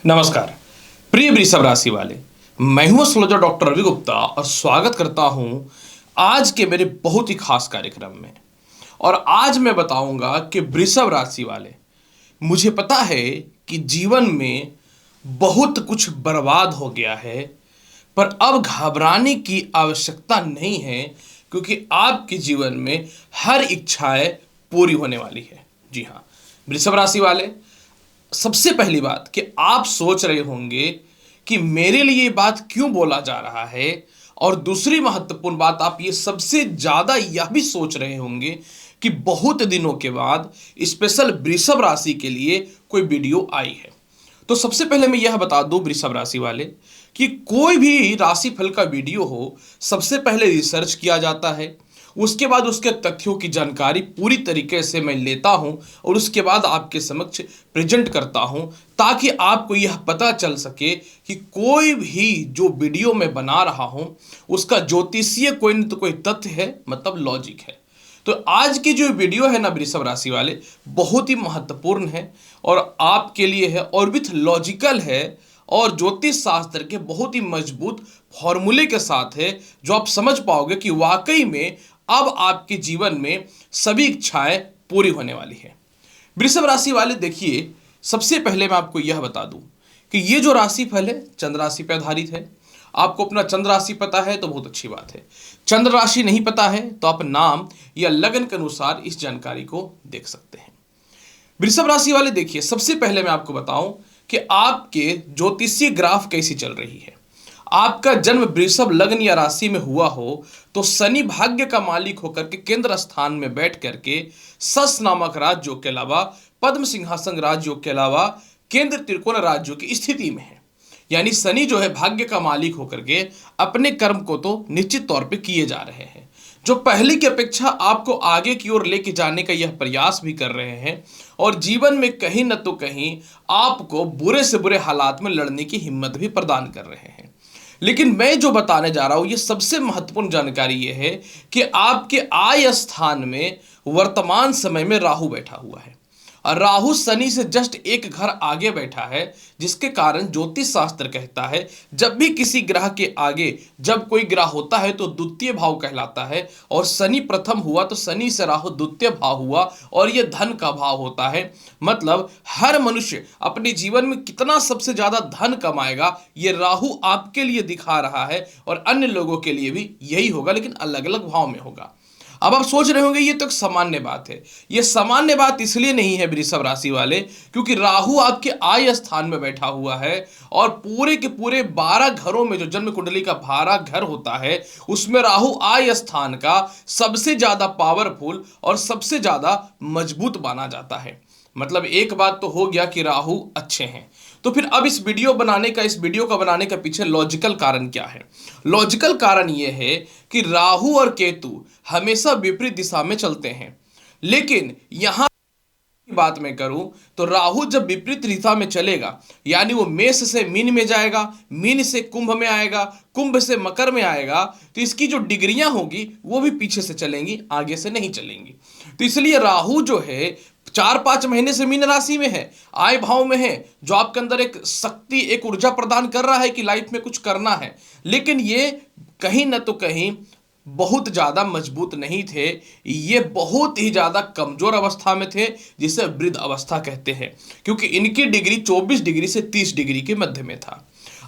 नमस्कार प्रिय वृषभ राशि वाले। मैं हूं एस्ट्रोलॉजर डॉक्टर रवि गुप्ता और स्वागत करता हूं आज के मेरे बहुत ही खास कार्यक्रम में। और आज मैं बताऊंगा कि वृषभ राशि वाले, मुझे पता है कि जीवन में बहुत कुछ बर्बाद हो गया है, पर अब घबराने की आवश्यकता नहीं है, क्योंकि आपके जीवन में हर इच्छाएं पूरी होने वाली है। जी हाँ वृषभ राशि वाले, सबसे पहली बात कि आप सोच रहे होंगे कि मेरे लिए ये बात क्यों बोला जा रहा है, और दूसरी महत्वपूर्ण बात आप ये सबसे ज्यादा यह भी सोच रहे होंगे कि बहुत दिनों के बाद स्पेशल वृषभ राशि के लिए कोई वीडियो आई है। तो सबसे पहले मैं यह बता दूं वृषभ राशि वाले कि कोई भी राशिफल का वीडियो हो, सबसे पहले रिसर्च किया जाता है, उसके बाद उसके तथ्यों की जानकारी पूरी तरीके से मैं लेता हूं और उसके बाद आपके समक्ष प्रेजेंट करता हूं, ताकि आपको यह पता चल सके कि कोई भी जो वीडियो मैं बना रहा हूं उसका ज्योतिषीय कोई न तो कोई तथ्य है, मतलब लॉजिक है। तो आज की जो वीडियो है ना वृषभ राशि वाले, बहुत ही महत्वपूर्ण है और आपके लिए है और विथ लॉजिकल है और ज्योतिष शास्त्र के बहुत ही मजबूत फॉर्मूले के साथ है, जो आप समझ पाओगे कि वाकई में अब आपके जीवन में सभी इच्छाएं पूरी होने वाली है। वृषभ राशि वाले देखिए, सबसे पहले मैं आपको यह बता दूं कि ये जो राशिफल है चंद्र राशि पर आधारित है। आपको अपना चंद्र राशि पता है तो बहुत अच्छी बात है। चंद्र राशि नहीं पता है तो आप नाम या लगन के अनुसार इस जानकारी को देख सकते हैं। वृषभ राशि वाले देखिए, सबसे पहले मैं आपको बताऊं कि आपके ज्योतिषीय ग्राफ कैसी चल रही है। आपका जन्म वृषभ लग्न या राशि में हुआ हो तो शनि भाग्य का मालिक होकर के केंद्र स्थान में बैठ करके सस नामक राजयोग के अलावा पद्म सिंहासन राजयोग के अलावा केंद्र त्रिकोण राजयोग की स्थिति में है। यानी शनि जो है भाग्य का मालिक होकर के अपने कर्म को तो निश्चित तौर पे किए जा रहे हैं, जो पहले की अपेक्षा आपको आगे की ओर लेके जाने का यह प्रयास भी कर रहे हैं, और जीवन में कहीं न तो कहीं आपको बुरे से बुरे हालात में लड़ने की हिम्मत भी प्रदान कर रहे हैं। लेकिन मैं जो बताने जा रहा हूं, ये सबसे महत्वपूर्ण जानकारी ये है कि आपके आय स्थान में वर्तमान समय में राहु बैठा हुआ है, और राहु शनि से जस्ट एक घर आगे बैठा है, जिसके कारण ज्योतिष शास्त्र कहता है जब भी किसी ग्रह के आगे जब कोई ग्रह होता है तो द्वितीय भाव कहलाता है, और शनि प्रथम हुआ तो शनि से राहु द्वितीय भाव हुआ, और यह धन का भाव होता है। मतलब हर मनुष्य अपने जीवन में कितना सबसे ज्यादा धन कमाएगा ये राहु आपके लिए दिखा रहा है, और अन्य लोगों के लिए भी यही होगा, लेकिन अलग अलग भाव में होगा। अब आप सोच रहे होंगे ये तो एक सामान्य बात है। ये सामान्य बात इसलिए नहीं है वृषभ राशि वाले, क्योंकि राहु आपके आय स्थान में बैठा हुआ है, और पूरे के पूरे 12 घरों में जो जन्म कुंडली का 12 घर होता है उसमें राहु आय स्थान का सबसे ज्यादा पावरफुल और सबसे ज्यादा मजबूत माना जाता है। मतलब एक बात तो हो गया कि राहु अच्छे हैं। तो फिर अब इस वीडियो का बनाने का पीछे लॉजिकल कारण क्या है? लॉजिकल कारण यह है कि राहु और केतु हमेशा विपरीत दिशा में चलते हैं, लेकिन यहां की बात मैं करूं तो राहु जब विपरीत दिशा में चलेगा, यानी वो मेष से मीन में जाएगा, मीन से कुंभ में आएगा, कुंभ से मकर में आएगा, तो इसकी जो डिग्रियां होगी वो भी पीछे से चलेंगी, आगे से नहीं चलेंगी। तो इसलिए राहु जो है 4-5 महीने से मीन राशि में है, आय भाव में है, जो आपके अंदर एक शक्ति एक ऊर्जा प्रदान कर रहा है कि लाइफ में कुछ करना है, लेकिन ये कहीं न तो कहीं बहुत ज्यादा मजबूत नहीं थे, ये बहुत ही ज्यादा कमजोर अवस्था में थे, जिसे वृद्ध अवस्था कहते हैं, क्योंकि इनकी डिग्री 24 डिग्री से 30 डिग्री के मध्य में था।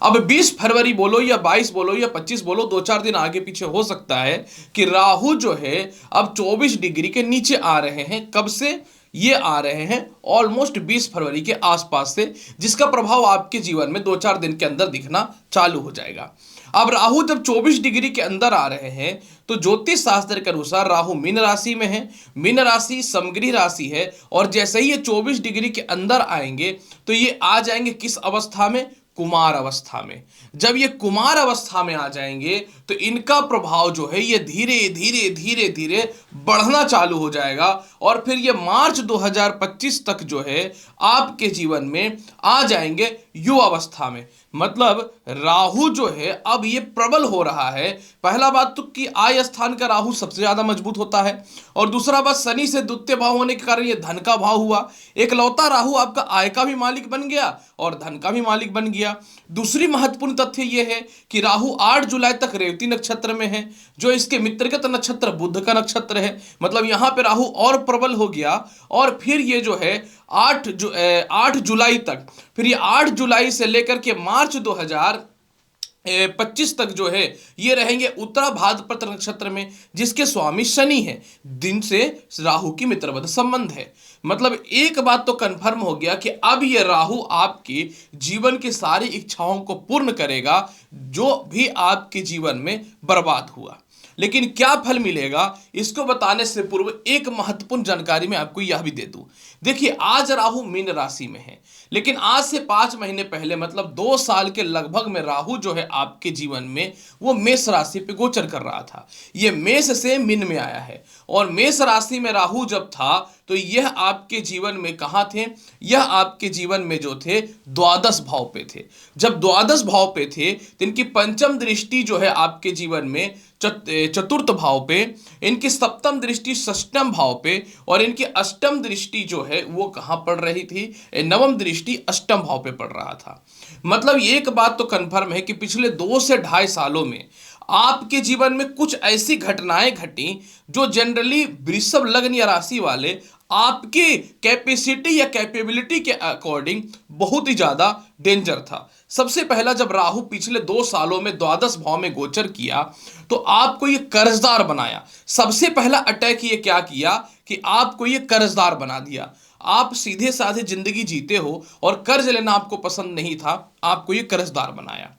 अब 20 फरवरी बोलो या 22 बोलो या 25 बोलो, 2-4 दिन आगे पीछे हो सकता है कि राहु जो है अब 24 डिग्री के नीचे आ रहे हैं। कब से? ये आ रहे हैं ऑलमोस्ट 20 फरवरी के आसपास से, जिसका प्रभाव आपके जीवन में 2-4 दिन के अंदर दिखना चालू हो जाएगा। अब राहु जब 24 डिग्री के अंदर आ रहे हैं तो ज्योतिष शास्त्र के अनुसार राहु मीन राशि में है, मीन राशि समगृह राशि है, और जैसे ही ये 24 डिग्री के अंदर आएंगे तो ये आ जाएंगे किस अवस्था में? कुमार अवस्था में। जब ये कुमार अवस्था में आ जाएंगे तो इनका प्रभाव जो है ये धीरे धीरे धीरे धीरे बढ़ना चालू हो जाएगा और फिर ये मार्च 2025 तक जो है आपके जीवन में आ जाएंगे युवा अवस्था में। मतलब राहु जो है अब ये प्रबल हो रहा है। पहला बात तो कि आय स्थान का राहु सबसे ज्यादा मजबूत होता है, और दूसरा बात शनि से द्वितीय भाव होने के कारण ये धन का भाव हुआ। एक लौता राहु आपका आय का भी मालिक बन गया और धन का भी मालिक बन गया। दूसरी महत्वपूर्ण तथ्य यह है कि राहु 8 जुलाई तक रेवती नक्षत्र में है, जो इसके मित्रगत नक्षत्र बुध का नक्षत्र है। मतलब यहां पे राहु और प्रबल हो गया, और फिर ये जो है 8 जुलाई तक, फिर ये 8 जुलाई से लेकर के मार्च 2025 तक जो है ये रहेंगे उत्तरा भाद्रपद नक्षत्र में, जिसके स्वामी शनि है। दिन से राहु की मित्रवत संबंध है। मतलब एक बात तो कंफर्म हो गया कि अब ये राहु आपकी जीवन की सारी इच्छाओं को पूर्ण करेगा जो भी आपके जीवन में बर्बाद हुआ। लेकिन क्या फल मिलेगा इसको बताने से पूर्व एक महत्वपूर्ण जानकारी मैं आपको यह भी दे दूं। देखिए, आज राहु मीन राशि में है, लेकिन आज से 5 महीने पहले मतलब 2 साल के लगभग में राहु जो है आपके जीवन में वो मेष राशि पे गोचर कर रहा था। ये मेष से मीन में आया है, और मेष राशि में राहु जब था तो यह आपके जीवन में कहाँ थे? यह आपके जीवन में जो थे द्वादश भाव पे थे। जब द्वादश भाव पे थे तो इनकी पंचम दृष्टि जो है आपके जीवन में चतुर्थ भाव पे, इनकी सप्तम दृष्टि षष्ठम भाव पे, और इनकी अष्टम दृष्टि जो है वो कहां पड़ रही थी? नवम दृष्टि अष्टम भाव पे पड़ रहा था। मतलब एक बात तो कंफर्म है कि पिछले 2 से 2.5 सालों में आपके जीवन में कुछ ऐसी घटनाएं घटी जो जनरली वृषभ लग्न या राशि वाले आपकी कैपेसिटी या कैपेबिलिटी के अकॉर्डिंग बहुत ही ज्यादा डेंजर था। सबसे पहला, जब राहु पिछले 2 सालों में द्वादश भाव में गोचर किया तो आपको ये कर्जदार बनाया। सबसे पहला अटैक ये क्या किया कि आपको ये कर्जदार बना दिया। आप सीधे साधे जिंदगी जीते हो और कर्ज लेना आपको पसंद नहीं था, आपको ये कर्जदार बनाया।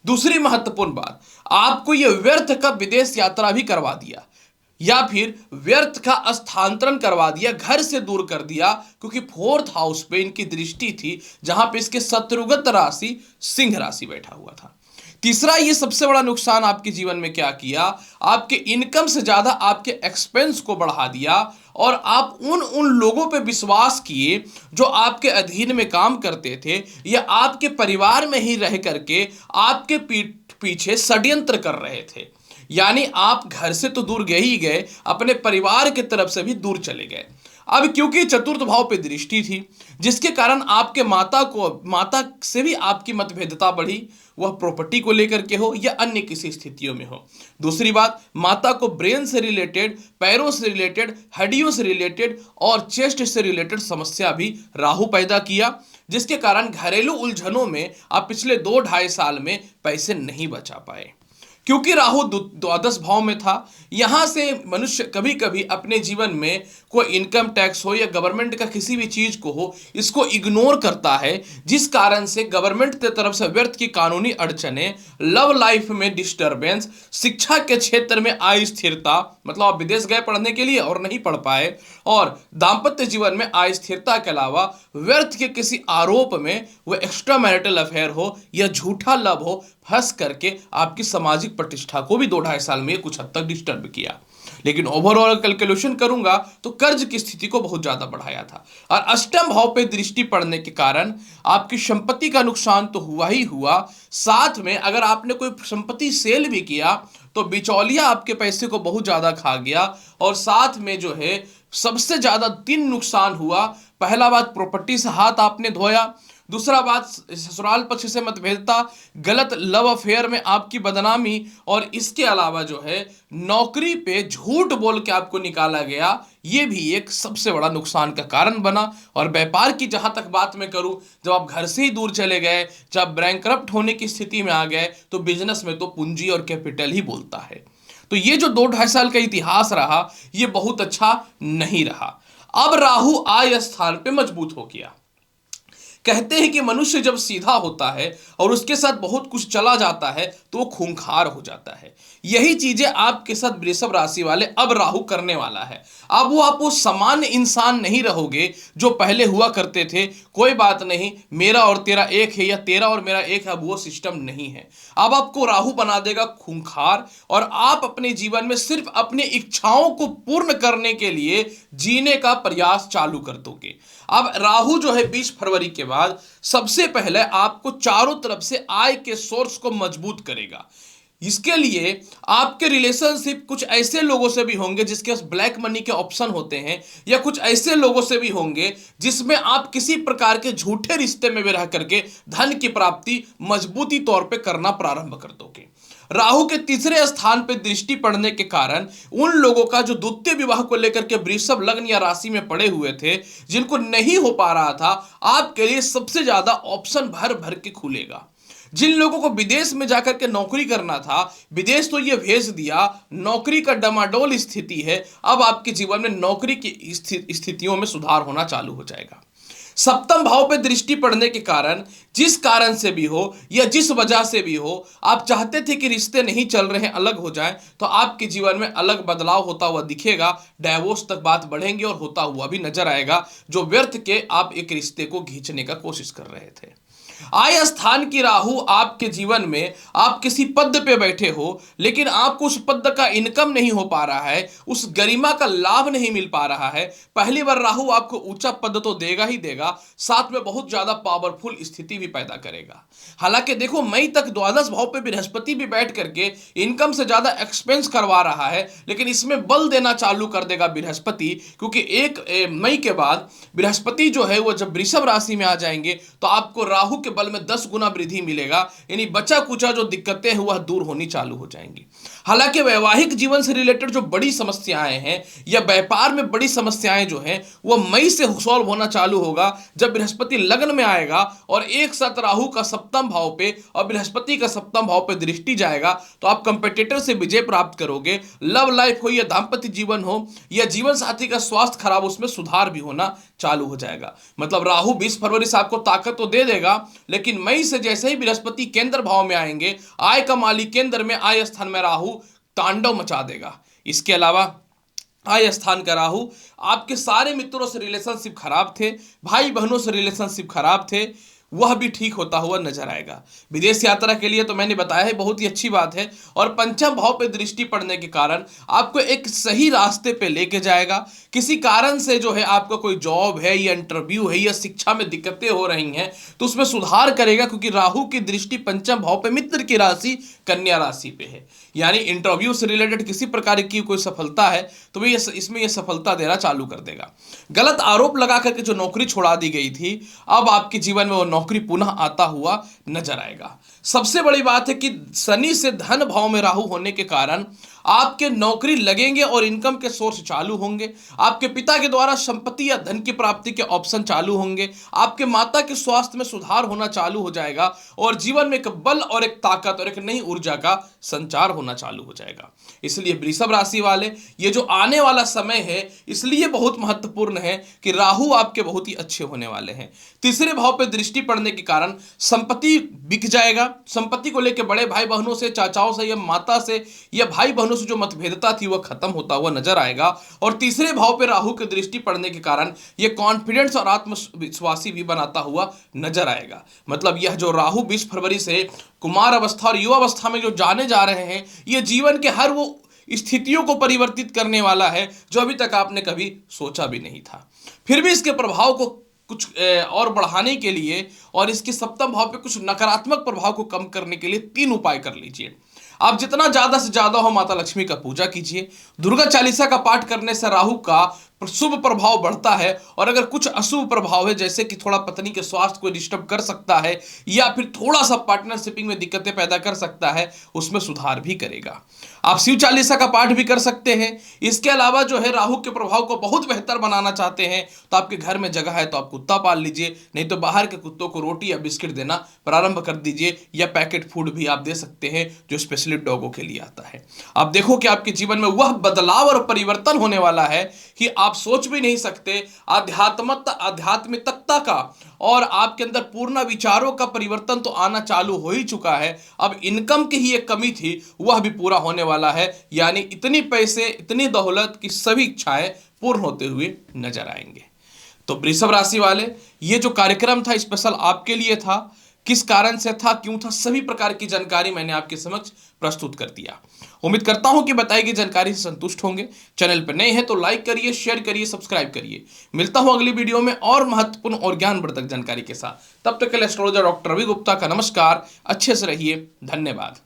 दूसरी महत्वपूर्ण बात, आपको ये व्यर्थ का विदेश यात्रा भी करवा दिया, या फिर व्यर्थ का स्थानांतरण करवा दिया, घर से दूर कर दिया, क्योंकि 4th हाउस पे इनकी दृष्टि थी, जहां पे इसके शत्रुगत राशि सिंह राशि बैठा हुआ था। तीसरा, ये सबसे बड़ा नुकसान आपके जीवन में क्या किया? आपके इनकम से ज्यादा आपके एक्सपेंस को बढ़ा दिया, और आप उन लोगों पे विश्वास किए जो आपके अधीन में काम करते थे या आपके परिवार में ही रह करके आपके पीछे षड्यंत्र कर रहे थे। यानी आप घर से तो दूर गए ही गए, अपने परिवार की तरफ से भी दूर चले गए। अब क्योंकि चतुर्थ भाव पे दृष्टि थी, जिसके कारण आपके माता से भी आपकी मतभेदता बढ़ी, वह प्रॉपर्टी को लेकर के हो या अन्य किसी स्थितियों में हो। दूसरी बात, माता को ब्रेन से रिलेटेड, पैरों से रिलेटेड, हड्डियों से रिलेटेड और चेस्ट से रिलेटेड समस्या भी राहु पैदा किया, जिसके कारण घरेलू उलझनों में आप पिछले 2-2.5 साल में पैसे नहीं बचा पाए। क्योंकि राहु द्वादश भाव में था, यहां से मनुष्य कभी कभी अपने जीवन में कोई इनकम टैक्स हो या गवर्नमेंट का किसी भी चीज को हो, इसको इग्नोर करता है, जिस कारण से गवर्नमेंट की तरफ से व्यर्थ की कानूनी अड़चने, लव लाइफ में डिस्टरबेंस, शिक्षा के क्षेत्र में अस्थिरता, मतलब आप विदेश गए पढ़ने के लिए और नहीं पढ़ पाए, और दाम्पत्य जीवन में अस्थिरता के अलावा व्यर्थ के किसी आरोप में वह एक्स्ट्रा मैरिटल अफेयर हो या झूठा लव हो, फंस करके आपकी सामाजिक प्रतिष्ठा को भी 2-2.5 साल में कुछ हद तक डिस्टर्ब किया। लेकिन ओवरऑल कैलकुलेशन करूंगा तो कर्ज की स्थिति को बहुत ज्यादा बढ़ाया था, और अष्टम भाव पे दृष्टि पड़ने के कारण आपकी संपत्ति का नुकसान तो हुआ ही हुआ, साथ में अगर आपने कोई संपत्ति सेल भी किया तो बिचौलिया आपके पैसे को बहुत ज्यादा खा गया, और साथ में जो है सबसे ज्यादा 3 नुकसान हुआ। पहला बात, प्रॉपर्टी से हाथ आपने धोया। दूसरा बात, ससुराल पक्ष से मतभेदता, गलत लव अफेयर में आपकी बदनामी, और इसके अलावा जो है नौकरी पे झूठ बोल के आपको निकाला गया, ये भी एक सबसे बड़ा नुकसान का कारण बना। और व्यापार की जहां तक बात मैं करूं, जब आप घर से ही दूर चले गए, जब बैंकरप्ट होने की स्थिति में आ गए, तो बिजनेस में तो पूंजी और कैपिटल ही बोलता है। तो ये जो 2-2.5 साल का इतिहास रहा, ये बहुत अच्छा नहीं रहा। अब राहु आय स्थान पे मजबूत हो गया। कहते हैं कि मनुष्य जब सीधा होता है और उसके साथ बहुत कुछ चला जाता है तो वो खूंखार हो जाता है। यही चीजें आपके साथ वृषभ राशि वाले अब राहु करने वाला है। अब वो आप वो सामान्य इंसान नहीं रहोगे जो पहले हुआ करते थे, कोई बात नहीं मेरा और तेरा एक है या तेरा और मेरा एक है, अब वो सिस्टम नहीं है। अब आपको राहु बना देगा खूंखार और आप अपने जीवन में सिर्फ अपनी इच्छाओं को पूर्ण करने के लिए जीने का प्रयास चालू कर दोगे। अब राहु जो है 20 फरवरी के बाद सबसे पहले आपको चारों तरफ से आय के सोर्स को मजबूत करेगा। इसके लिए आपके रिलेशनशिप कुछ ऐसे लोगों से भी होंगे जिसके पास ब्लैक मनी के ऑप्शन होते हैं, या कुछ ऐसे लोगों से भी होंगे जिसमें आप किसी प्रकार के झूठे रिश्ते में भी रह करके धन की प्राप्ति मजबूती तौर पे करना प्रारंभ कर दोगे। राहु के तीसरे स्थान पर दृष्टि पड़ने के कारण उन लोगों का जो द्वितीय विवाह को लेकर के वृषभ लग्न या राशि में पड़े हुए थे, जिनको नहीं हो पा रहा था, आपके लिए सबसे ज्यादा ऑप्शन भर भर के खुलेगा। जिन लोगों को विदेश में जाकर के नौकरी करना था, विदेश तो ये भेज दिया, नौकरी का डमाडोल स्थिति है, अब आपके जीवन में नौकरी की स्थितियों में सुधार होना चालू हो जाएगा। सप्तम भाव पे दृष्टि पड़ने के कारण जिस कारण से भी हो या जिस वजह से भी हो, आप चाहते थे कि रिश्ते नहीं चल रहे हैं, अलग हो जाएं, तो आपके जीवन में अलग बदलाव होता हुआ दिखेगा। डाइवोर्स तक बात बढ़ेंगे और होता हुआ भी नजर आएगा, जो व्यर्थ के आप एक रिश्ते को खींचने का कोशिश कर रहे थे। आय स्थान की राहु आपके जीवन में, आप किसी पद पे बैठे हो लेकिन आपको उस पद का इनकम नहीं हो पा रहा है, उस गरिमा का लाभ नहीं मिल पा रहा है। पहली बार राहु आपको ऊंचा पद तो देगा ही देगा, साथ में बहुत ज्यादा पावरफुल स्थिति भी पैदा करेगा। हालांकि देखो, मई तक द्वादश भाव पे बृहस्पति भी बैठ करके इनकम से ज्यादा एक्सपेंस करवा रहा है, लेकिन इसमें बल देना चालू कर देगा बृहस्पति, क्योंकि 1 मई के बाद बृहस्पति जो है वो जब वृषभ राशि में आ जाएंगे तो आपको राहु के बल में 10 गुना वृद्धि मिलेगा। यानी बचा कुचा जो दिक्कतें हैं वह दूर होनी चालू हो जाएंगी। हालांकि वैवाहिक जीवन से रिलेटेड जो बड़ी समस्याएं हैं या व्यापार में बड़ी समस्याएं जो हैं वह मई से सॉल्व होना चालू होगा, जब बृहस्पति लग्न में आएगा और एक साथ राहु का सप्तम भाव पे और बृहस्पति का सप्तम भाव पे दृष्टि जाएगा, तो आप कंपेटिटर से विजय प्राप्त करोगे। लव लाइफ हो या दाम्पत्य जीवन हो या जीवन साथी का स्वास्थ्य खराब, उसमें सुधार भी होना चालू हो जाएगा। मतलब राहु 20 फरवरी से आपको ताकत तो दे देगा, लेकिन मई से जैसे ही बृहस्पति केंद्र भाव में आएंगे, आय का मालिक केंद्र में, आय स्थान में राहु तांडव मचा देगा। इसके अलावा आय स्थान का राहु आपके सारे मित्रों से रिलेशनशिप खराब थे, भाई बहनों से रिलेशनशिप खराब थे, वह भी ठीक होता हुआ नजर आएगा। विदेश यात्रा के लिए तो मैंने बताया है, बहुत ही अच्छी बात है। और पंचम भाव पे दृष्टि पड़ने के कारण आपको एक सही रास्ते पे लेके जाएगा। किसी कारण से जो है आपका कोई जॉब है या इंटरव्यू है या शिक्षा में दिक्कतें हो रही हैं, तो उसमें सुधार करेगा, क्योंकि राहु की दृष्टि पंचम भाव पे मित्र की राशि कन्या राशि पे है। यानी इंटरव्यू से रिलेटेड किसी प्रकार की कोई सफलता है तो भी इसमें यह सफलता देना चालू कर देगा। गलत आरोप लगा करके जो नौकरी छोड़ा दी गई थी, अब आपके जीवन में वो नौकरी पुनः आता हुआ नजर आएगा। सबसे बड़ी बात है कि शनि से धन भाव में राहु होने के कारण आपके नौकरी लगेंगे और इनकम के सोर्स चालू होंगे। आपके पिता के द्वारा संपत्ति या धन की प्राप्ति के ऑप्शन चालू होंगे। आपके माता के स्वास्थ्य में सुधार होना चालू हो जाएगा और जीवन में एक बल और एक ताकत और एक नई ऊर्जा का संचार होना चालू हो जाएगा। इसलिए वृषभ राशि वाले, ये जो आने वाला समय है इसलिए बहुत महत्वपूर्ण है कि राहु आपके बहुत ही अच्छे होने वाले हैं। तीसरे भाव पे दृष्टि पड़ने के कारण संपत्ति बिक जाएगा। संपत्ति को लेकर बड़े भाई बहनों से, चाचाओं से या माता से या भाई बहनों से जो मतभेदता थी वह खत्म होता हुआ नजर आएगा। और तीसरे भाव पे राहु की दृष्टि पड़ने के कारण यह कॉन्फिडेंस और आत्मविश्वासी भी बनाता हुआ नजर आएगा। मतलब यह जो राहु 20 फरवरी से कुमार अवस्था और युवा अवस्था में जो जाने जा रहे हैं, यह जीवन के हर वो स्थितियों को परिवर्तित करने वाला है जो अभी तक आपने कभी सोचा भी नहीं था। फिर भी इसके प्रभाव को कुछ और बढ़ाने के लिए और इसके सप्तम भाव पे कुछ नकारात्मक प्रभाव को कम करने के लिए 3 उपाय कर लीजिए। आप जितना ज्यादा से ज्यादा हो माता लक्ष्मी का पूजा कीजिए। दुर्गा चालीसा का पाठ करने से राहु का शुभ प्रभाव बढ़ता है, और अगर कुछ अशुभ प्रभाव है जैसे कि थोड़ा पत्नी के स्वास्थ्य को डिस्टर्ब कर सकता है या फिर थोड़ा सा पार्टनरशिपिंग में दिक्कतें पैदा कर सकता है, उसमें सुधार भी करेगा। आप शिव चालीसा का पाठ भी कर सकते हैं। इसके अलावा जो है राहु के प्रभाव को बहुत बेहतर बनाना चाहते हैं तो आपके घर में जगह है तो आप कुत्ता पाल लीजिए, नहीं तो बाहर के कुत्तों को रोटी या बिस्किट देना प्रारंभ कर दीजिए, या पैकेट फूड भी आप दे सकते हैं जो स्पेशली डॉगों के लिए आता है। आप देखो कि आपके जीवन में वह बदलाव और परिवर्तन होने वाला है कि आप सोच भी नहीं सकते, आध्यात्मिकता का और आपके अंदर पूर्ण विचारों का परिवर्तन तो आना चालू हो ही चुका है। अब इनकम की ही एक कमी थी, वह भी पूरा होने वाला है। यानी इतनी पैसे, इतनी दौलत की सभी इच्छाएं पूर्ण होते हुए नजर आएंगे। तो वृषभ राशि वाले, ये जो कार्यक्रम था स्पेशल आपके लिए था। किस कारण से था, क्यों था, सभी प्रकार की जानकारी मैंने आपके समक्ष प्रस्तुत कर दिया। उम्मीद करता हूं कि बताई गई जानकारी से संतुष्ट होंगे। चैनल पर नए हैं तो लाइक करिए, शेयर करिए, सब्सक्राइब करिए। मिलता हूं अगली वीडियो में और महत्वपूर्ण और ज्ञानवर्धक जानकारी के साथ। तब तक के लिए एस्ट्रोलॉजर डॉक्टर रवि गुप्ता का नमस्कार। अच्छे से रहिए। धन्यवाद।